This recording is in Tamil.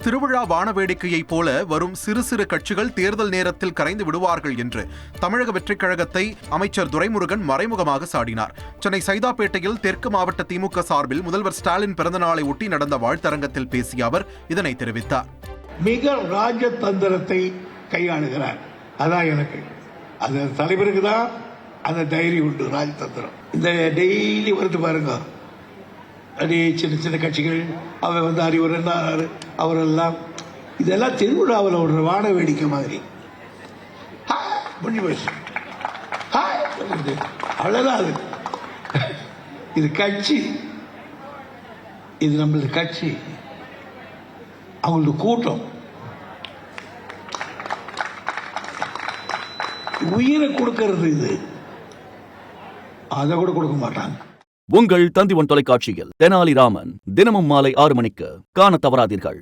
திருவிழா வான வேடிக்கையைப் போல வரும் சிறு சிறு கட்சிகள் தேர்தல் நேரத்தில் கரைந்து விடுவார்கள் என்று தமிழக வெற்றிக் கழகத்தை அமைச்சர் துரைமுருகன் மறைமுகமாக சாடினார். சென்னை சைதாப்பேட்டையில் தெற்கு மாவட்ட திமுக சார்பில் முதல்வர் ஸ்டாலின் பிறந்தநாளை ஒட்டி நடந்த வாழ்த்தரங்கத்தில் பேசிய அவர் இதனை தெரிவித்தார். மிக ராஜதந்திரத்தை கையாளுகிறார். அதான் எனக்கு அந்த தலைவருக்கு தான் அந்த தைரியம் உண்டு. ராஜதந்திரம் இந்த டெய்லி வருது பாருங்க. அதே சின்ன சின்ன கட்சிகள் அவர் அறிவுரை அவரெல்லாம் இதெல்லாம் திருவிழாவில் ஒரு வான வேடிக்கை மாதிரி அவ்வளவுதான். இது கட்சி, இது நம்மளது கட்சி, அவங்களது கூட்டம். உயிரை கொடுக்கிறது இது, அதை கூட கொடுக்க மாட்டாங்க. உங்கள் தந்திவன் தொலைக்காட்சியில் தெனாலிராமன் தினமும் மாலை 6 மணிக்கு காண தவறாதீர்கள்.